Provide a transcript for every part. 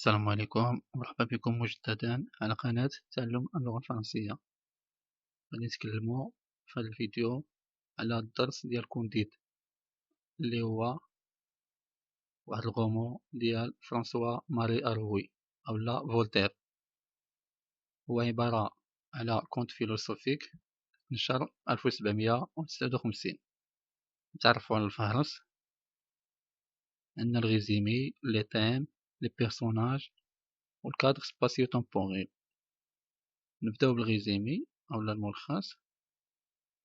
السلام عليكم، مرحبا بكم مجددا على قناة تعلم اللغة الفرنسية. غادي نتكلمو في هذا الفيديو على الدرس ديال كونديد اللي هو واحد الغومون ديال فرانسوا ماري أروي أولا فولتير. هو عبارة على كونت فيلوسوفيك نشر 1759. نتعرفو على الفهرس، عندنا الريزيمي، لي تيم، لي بيرسوناج والكادر سباسيو تمبوريل. نبداو بالريزيمي أولا الملخص.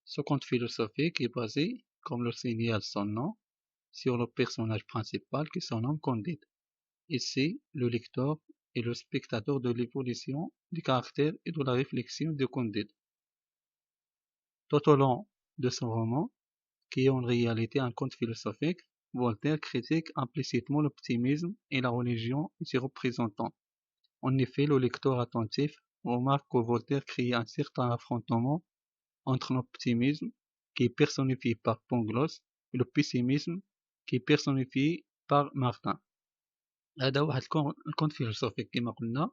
Ce conte philosophique est basé, comme le signale son nom, sur le personnage principal qui se nomme Candide. Ici, le lecteur est le spectateur de l'évolution du caractère et de la réflexion de Candide. Tout au long de son roman, qui est en réalité un conte philosophique, Voltaire critique implicitement l'optimisme et la religion et ses représentants. En effet, le lecteur attentif remarque que Voltaire crée un certain affrontement entre l'optimisme qui est personnifié par Pangloss et le pessimisme qui est personnifié par Martin. هذا واحد الكونت فيلسوفيك كما قلنا.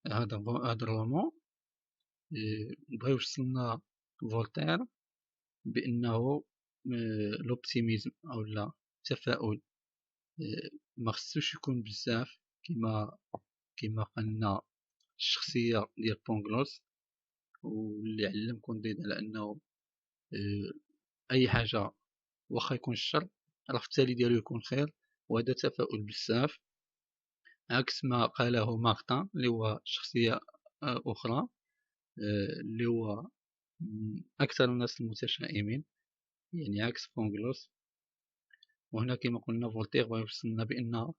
هذا الرومان بغا يوصلنا فولتير بأنه لوبتيميزم أولا التفاؤل ما خصوش يكون بزاف كما قلنا الشخصية ديال بونغلوس، واللي علم كونديد على أنه أي حاجة واخا يكون الشر راه في التالي ديالو يكون خير، وهذا تفاؤل بزاف عكس ما قاله مارتان اللي هو شخصية أخرى اللي هو أكثر الناس المتشائمين، يعني عكس بونغلوس. وهنا كما قلنا فولتير بغا يوصلنا بأن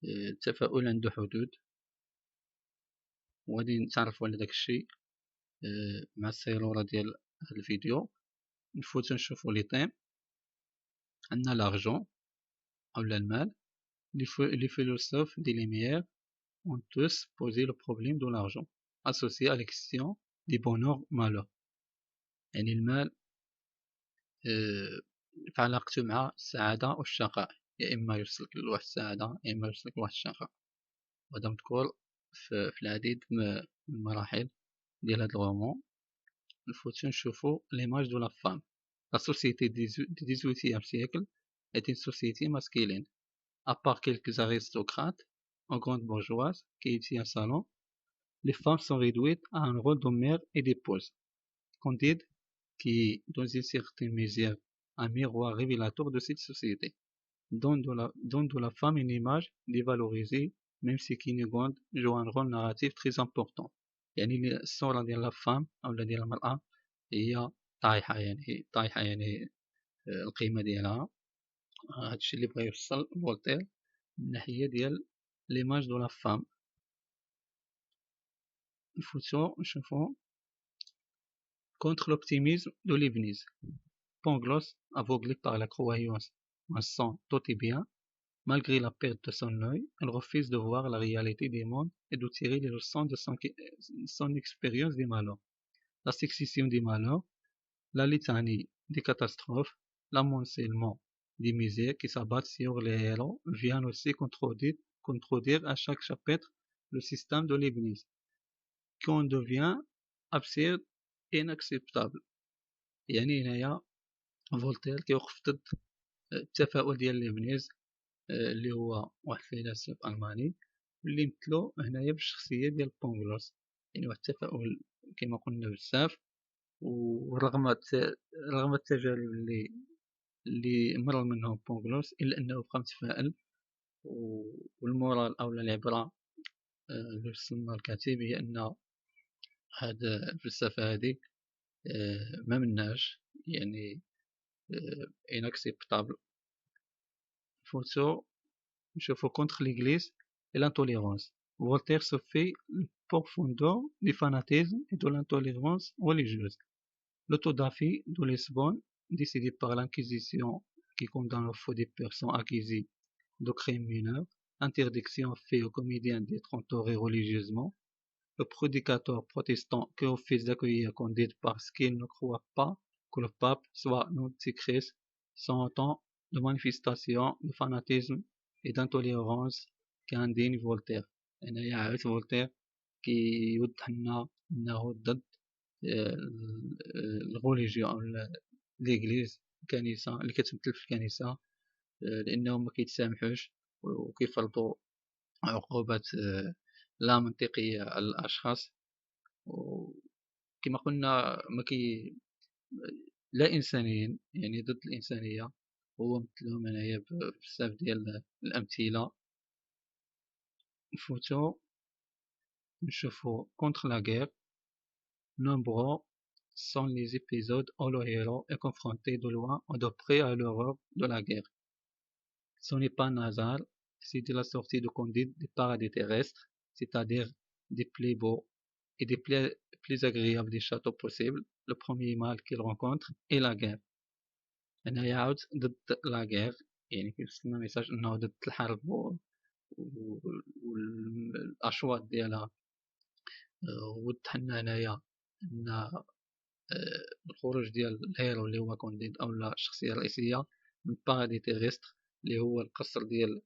التفاؤل عنده حدود، وغادي نتعرفوا على داك الشيء مع السيرورة ديال هذا الفيديو. نفوتو نشوفو لي طيم. عندنا لارجون أولا المال. Les philosophes des Lumières ont tous posé le problème de l'argent associé à la question du bonheur-malheur. يعني المال في علاقته مع السعادة والشقاء، يا إما يوصلك لواحد السعادة يا إما يوصلك لواحد الشقاء. وهذا مذكور في العديد من المراحل ديال هاد الغومون. نفوتو نشوفو l'image de la femme. La société du 18e siècle est une société masculine. À part quelques aristocrates en grande bourgeoise qui étaient un salon, les femmes sont réduites à un rôle de mère et d'épouse. Candide, qui est dans une certaine mesure un miroir révélateur de cette société, donne de la femme une image dévalorisée, même si Cunégonde joue un rôle narratif très important. يعني الصورة ديال لا فام أو ديال المرأة هي طايحة يعني القيمة ديالها. هادشي اللي بغا يوصل فولتير من ناحية ديال ليماج دو لا فام. نفوتو نشوفو contre l'optimisme de Leibniz. Pangloss, aveuglé par la croyance en son tout est bien, malgré la perte de son œil, elle refuse de voir la réalité des mondes et de tirer les leçons de son expérience des malheurs. La succession des malheurs, la litanie des catastrophes, l'amoncellement des misères qui s'abattent sur les héros viennent aussi contredire à chaque chapitre le système de Leibniz, qu'on devient absurde et inacceptable. يعني هنايا فولتير كيوقف ضد التفاؤل ديال ليبنيز اللي هو واحد الفيلسوف ألماني، واللي مثلو هنايا بالشخصية ديال بونغلوس. يعني واحد التفاؤل كما قلنا بزاف، ورغم التجارب اللي مر منهم بونغلوس إلا أنه بقى متفائل. والمورال أو العبرة اللي وصلنا الكاتب هي أن هاد الفلسفة هادي ما مناش يعني inacceptable. نشوفو contre l'église et l'intolérance. Voltaire se fait le profondeur du fanatisme et de l'intolérance religieuse. L'autodafie de Lisbonne, décidée par l'Inquisition qui condamne au faux des personnes accusées de crimes mineurs, interdiction faite aux comédiens d'être entourés religieusement, le prédicateur protestant qui refuse d'accueillir Candide parce qu'il ne croit pas que le pape soit l'antichrist sont autant de manifestations de fanatisme et d'intolérance كان دين فولتير. هنايا عاود فولتير كيوضح لنا أنه ضد الغوليجيون أو ليغليز، الكنيسة اللي كتمثل في الكنيسة، لأنهم مكيتسامحوش وكيفرضوا عقوبات لا منطقية على الأشخاص، وكما قلنا لا إنسانيين، يعني ضد الإنسانية. هو مثلهم هنايا بزاف ديال الأمثلة. نفوتو نشوفو كونتر لا غير. Nombreux sont les épisodes où le héros est confronté de loin ou de près à l'horreur de la guerre. Ce n'est pas un hasard si dès la sortie de Candide des paradis terrestres, c'est-à-dire des plus beaux et des plus agréables des châteaux possibles, le premier mal qu'il rencontre est la guerre. أنا يعود ضد لا غير، يعني كيوصلنا ميساج أنه ضد الحرب والأشواط ديالها. وضح لنا هنايا أن الخروج ديال الهيرو اللي هو كونديد أو الشخصية الرئيسية من بارادي تيغستر اللي هو القصر ديال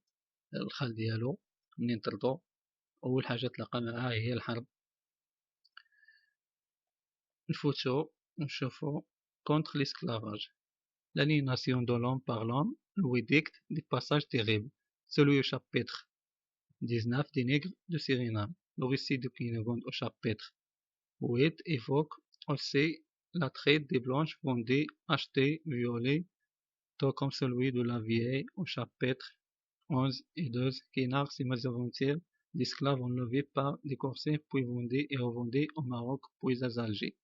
الخال ديالو منين طردو، أول حاجة تلاقى معاها هي الحرب. نفوتو ونشوفو كونتر l'esclavage. L'aliénation de l'homme par l'homme lui dicte des passages terribles. Celui au chapitre 19 des Nègres de Suriname. Le récit de Cunégonde au chapitre 8 évoque aussi la traite des blanches vendues, achetées, violées, tout comme celui de la vieille au chapitre 11 et 12 qui narre ses mésaventures d'esclaves enlevés par des corsairs puis vendus et revendus au Maroc puis à Alger.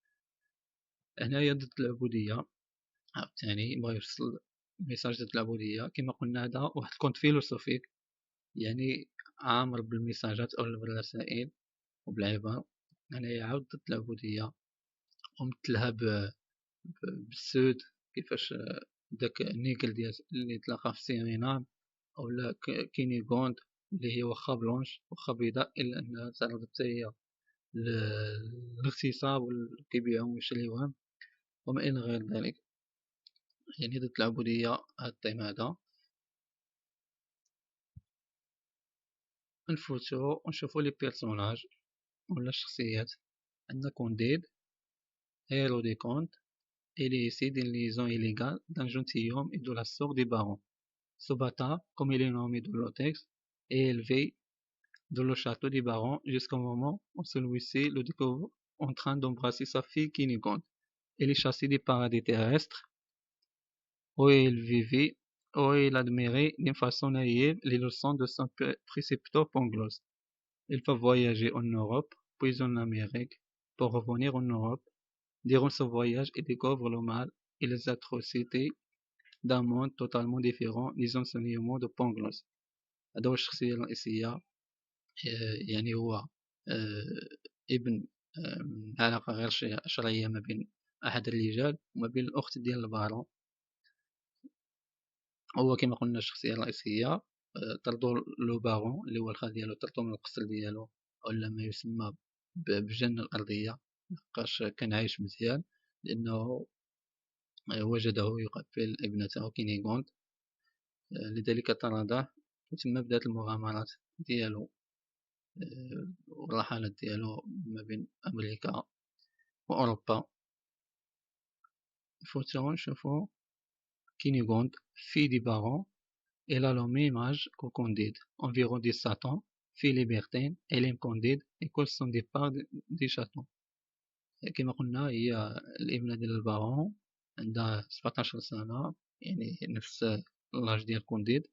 هنايا ضد العبودية. عاوتاني بغا يوصل ميساج ضد العبودية. كما قلنا هذا واحد الكونت فيلوسوفيك، يعني عامر بالميساجات أو بالرسائل وبالعبر. هنايا عاود ضد العبودية ومثلها بالسود، كيفاش داك النيكل ديال اللي تلاقى في سيرينام أولا كينيغوند اللي هي واخا بلونش واخا بيضاء إلا أنها تعرضت حتى هي للاغتصاب وكيبيعوهم ويشريوهم وما إلى غير ذلك، يعني ضد العبودية هاد الطيم هذا. نفوتو ونشوفو لي بيرسوناج ولا الشخصيات. عندنا كونديد héros des contes. Il est ici d'une liaison illégale d'un gentilhomme et de la sœur des barons. Ce bâtard, comme il est nommé dans le texte, est élevé dans le château des barons jusqu'au moment où celui-ci le découvre en train d'embrasser sa fille Cunégonde. Il est chassé des paradis terrestres où il vivait, où il admirait d'une façon naïve les leçons de son précepteur Pangloss. Il va voyager en Europe, puis en Amérique, pour revenir en Europe. Durant ce voyage, il découvre le mal et les atrocités d'un monde totalement différent des enseignements de Pangloss. هذا هو الشخصية الرئيسية. يعني هو ابن علاقة غير شرعية ما بين أحد الرجال وما بين الأخت ديال البارون. هو كما قلنا الشخصية الرئيسية. طردو لو بارون اللي هو الخال ديالو، طردو من القصر ديالو أو ما يسمى بالجنة الأرضية، مبقاش كان عايش مزيان لأنه وجده يقبل ابنته كينيغوند، لذلك طرده وتم بدات المغامرات ديالو والرحلات ديالو ما بين أمريكا وأوروبا. نفوتو نشوفو Cunégonde, fille du baron, elle a le même âge que Candide, environ 17 ans, fille libertine, elle aime Candide et colle son départ du château. كما قلنا هي الابنة ديال البارون، عندها 17 سنة، يعني نفس لاج ديال كونديد،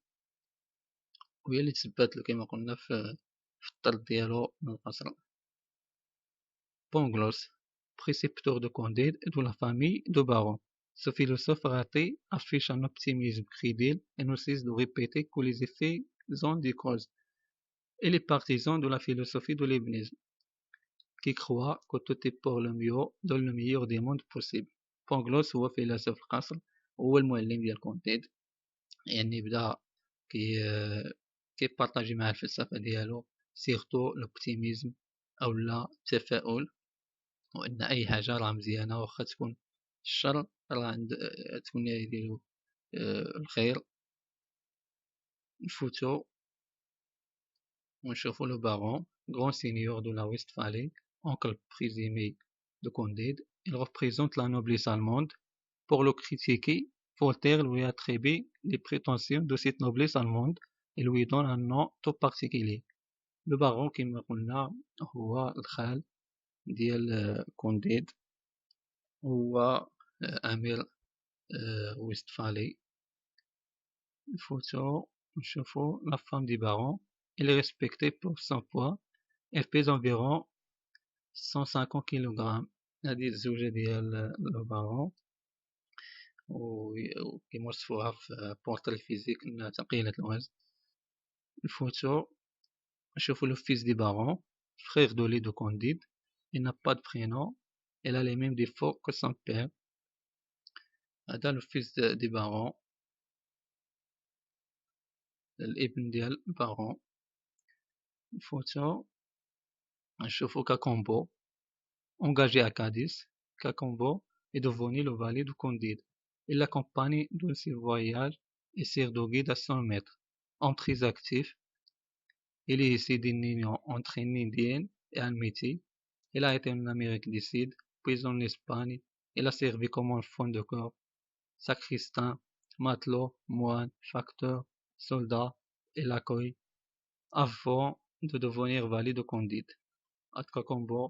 وهي اللي تثبت كما قلنا في الطرد ديالو من القصر. Pangloss, précepteur de Candide et de la famille de Baron. Ce philosophe raté affiche un optimisme crédible et ne cesse de répéter que les effets ont des causes. Il est partisan de la philosophie de l'ébénisme, qui croit que tout est pour le mieux dans le meilleur des mondes possibles. Pangloss هو فيلسوف القصر وهو المعلم ديال كونديد، يعني بدا كيبارطاجي معاه الفلسفة ديالو، سيرتو الأوبتيميزم أو لا التفاؤل، وأن أي حاجة راه مزيانة واخا تكون الشر راه عند تكون يديرو الخير. نفوتو ونشوفو لو baron, grand seigneur de la Westphalie, oncle présumé de Candide. Il représente la noblesse allemande. Pour le critiquer, Voltaire lui attribue les prétentions de cette noblesse allemande et lui donne un nom tout particulier. Le baron كما قلنا هو الخال ديال كونديد، هو أمير ويستفالي. الفوتو نشوفو la femme du baron. Elle est respectée pour son poids. Elle pèse environ 150 كيلوغرام. هذه الزوجة ديال البارون، وكيما وصفوها في بورتري فيزيك انها ثقيلة الوزن. الفوتو نشوفو لو fils du baron, frère de lait de Candide. Il n'a pas de prénom. Il a les mêmes défauts que son père. هذا لو fils du baron، الابن ديال البارون. الفوتو نشوفو كاكومبو. Engagé à Cadiz, Cacambo est devenu le valet de Candide. Il l'accompagne dans ses voyages et sert de guide à son maître. Homme très actif, il est issu d'une union entre une Indienne et un métis. Il a été en Amérique du Sud, puis en Espagne. Il a servi comme enfant de corps, sacristain, matelot, moine, facteur, soldat et l'accueil, avant de devenir valet de Candide. Cacambo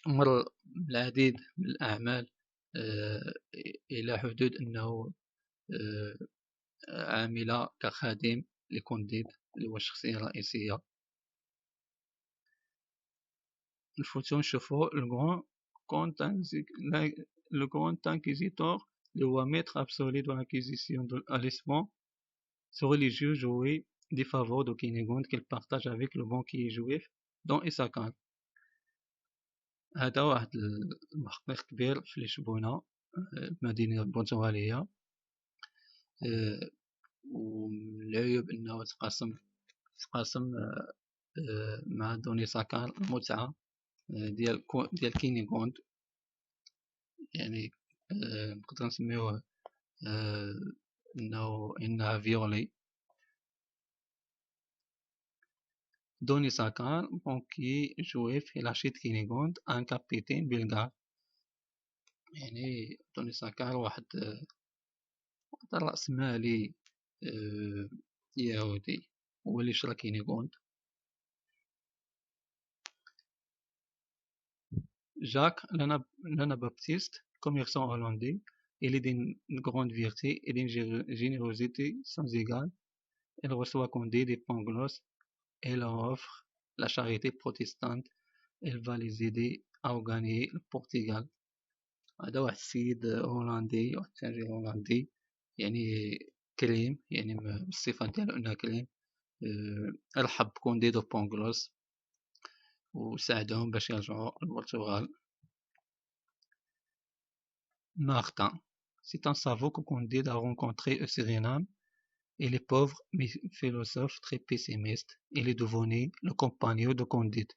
مر بالعديد من الأعمال إلى حدود أنه عامل كخادم لكونديد اللي هو الشخصية الرئيسية. الفوتو نشوفو لو غران انكيزيتور اللي هو ميتر ابسولي دو l'inquisition à l'Espagne. Ce religieux jouait des faveurs de Cunégonde qu'il partage avec le banquier juif Don Issachar. هذا واحد المحقق كبير في لشبونة، المدينة البرتغالية. والعيوب أنه تقاسم مع دوني ساكار المتعة ديال كينيغوند، يعني نقدر نسميوه إنها فيولي. دوني ساكار بونكي جويف il achète كينيغوند ان كابيتين بلغار. يعني دوني ساكار واحد رأس مالي يهودي هو اللي شرا كينيغوند. جاك l'Anabaptiste, commerçant hollandais, il est d'une grande vérité et d'une générosité sans égale. Il reçoit Condé des Pangloss et leur offre la charité protestante. Elle va les aider à gagner le Portugal. هذا واحد السيد هولندي، واحد التاجر هولندي، يعني كريم، يعني من الصفات ديالو انه كريم. رحب بكوندي دو بونغلوس وساعدهم باش يرجعوا للبرتغال. Martin, c'est un savant que Candide a rencontré au Suriname. Il est pauvre mais philosophe très pessimiste. Il est devenu le compagnon de Candide.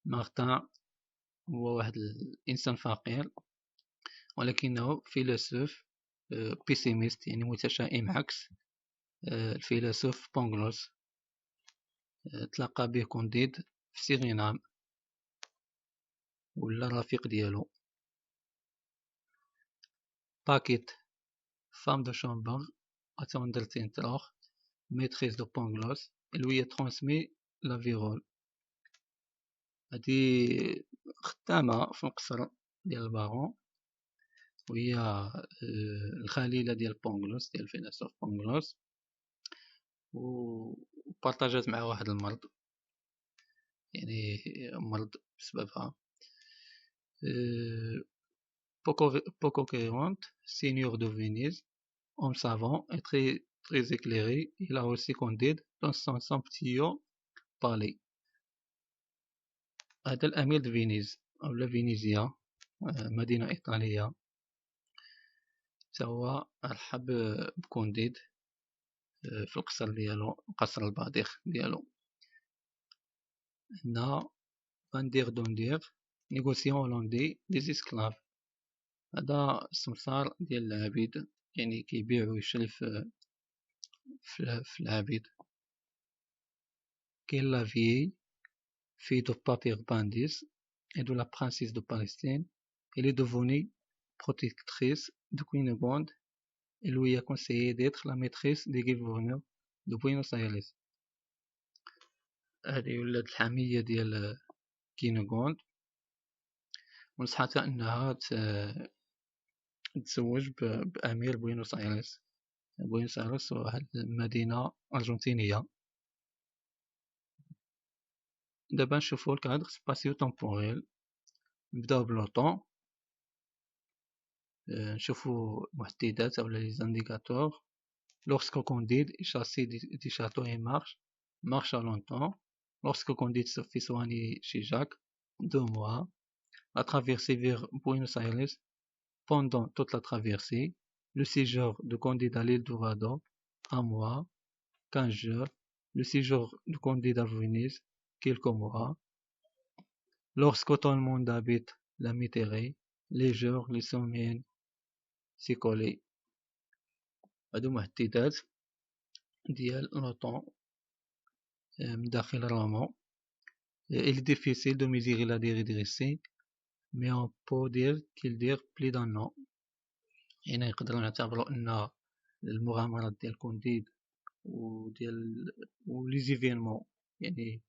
Martin هو واحد الإنسان فقير ولكنه فيلسوف بيسيميست، يعني متشائم عكس الفيلسوف بونغلوس. تلاقى به كونديد في سيرينام ولا الرفيق ديالو. باكيت femme de chambre attendant Tintor, maîtresse de Pangloss, et lui a transmis la vérole. هذه خدامة في القصر ديال البارون، وهي الخليلة ديال بونغلوس، ديال الفيلسوف بونغلوس، وبارطاجات مع واحد المرض، يعني مرض بسببها. Pococurante, seigneur de Venise, homme savant et très éclairé, il a aussi Candide dans son petit palais. هذا الأمير de Venise أو فينيزيا، مدينة إيطالية، هو رحب بكونديد في القصر ديالو، قصر البطيخ ديالو. هنا فاندير دوندير نيغوسيون هولندي دي اسكلاف، هذا السمسار ديال العبيد، يعني كيبيع ويشري في العبيد. qu'elle la vieille fille de Papi Bandis et de la princesse de Palestine. Elle est devenue protectrice de Cunégonde et lui a conseillé d'être la maîtresse des gouverneurs de Buenos Aires. هذه ولات الحمية ديال كينيغوند، ونصحتها أنها تتزوج بأمير بوينوس آيرس. بوينوس آيرس واحد المدينة أرجنتينية. دابا نشوفو الكادر سباسيو تمبوريل. نبداو بلوطون، نشوفو المحددات أولا لي زانديكاتور. Lorsque Candide est chassé du château et marche à longtemps. Lorsque Candide se fait soigner chez Jacques, 2 mois. La traversée vers Buenos Aires, pendant toute la traversée. Le séjour de Candide à l'île d'Orado, 1 mois, 15 jours. Le séjour de Candide à Venise, quelques mois. Lorsque tout le monde habite la Méditerranée, les jours, les semaines s'écoulent. هادو محددات ديال لوطون من داخل الرومان. Il est difficile de mesurer la durée du récit, mais on peut dire qu'il dure plus d'un an. هنا نقدروا نعتبروا أن المغامرات ديال كونديد و لي زيفينمون، يعني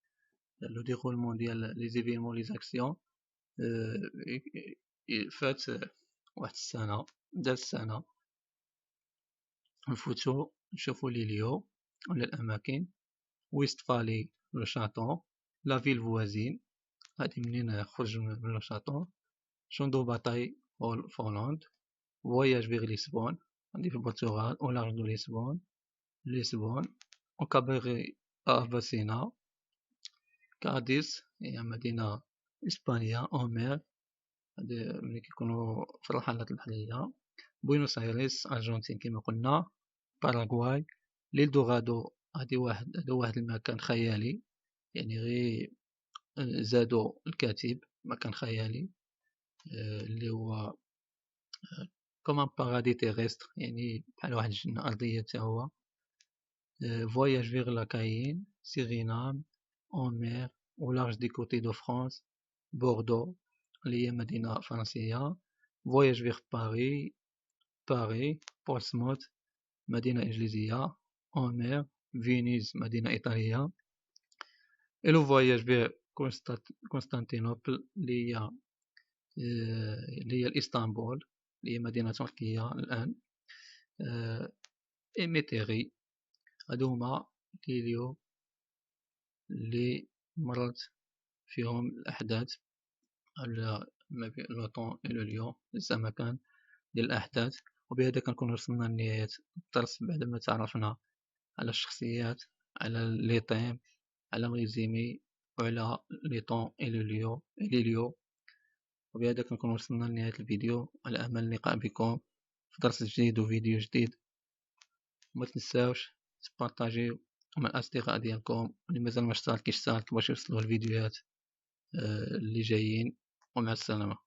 لو ديغولمون ديال لي زيفينمون لي زاكسيون فات واحد السنة، داز سنة. نفوتو نشوفو لي ليو ولا الأماكن. ويستفالي لو شاطون، لا فيل فوازين، هادي منين خرج من لو شاطون. شون دو باتاي فولاند. فواياج فيغ ليسبون، هادي في البرتغال أو لارج دو ليسبون. وكابيغي أفاسينا. كاديس هي مدينة إسبانيا أومير، هادي ملي كيكونو في الرحلات البحرية. بوينوس آيرس أرجنتين كما قلنا. باراغواي. ليل دوغادو، هادي واحد المكان خيالي، يعني غير زادو الكاتب مكان خيالي اللي هو كوم بارادي تيغستر، يعني بحال واحد الجنة أرضية تا هو. فواياج فيغ لاكاين، سيرينام، أومير، أو لارج دي كوتي دو فرانس، بوردو اللي هي مدينة فرنسية. فواياج فيغ باري، بورسموث مدينة إنجليزية. أومير، فينيس مدينة إيطالية. et le voyage vers قسطنطينوبل اللي هي الإسطنبول اللي هي مدينة تركية الآن. إيميتيري. هادو هما ليليو اللي مرت فيهم الأحداث ما بين لوطون إلى ليون، الزمكان ديال الأحداث. وبهذا كنكون وصلنا لنهاية الدرس بعدما تعرفنا على الشخصيات، على لي طيم، على ريزيمي، وعلى لي طون إلى ليو. وبهذا كنكون وصلنا لنهاية الفيديو، على أمل اللقاء بكم في درس جديد وفيديو جديد. وما تنساوش تبارطاجيو مع الأصدقاء ديالكم اللي مازال ما اشتركش باش يوصلوا الفيديوهات اللي جايين. ومع السلامة.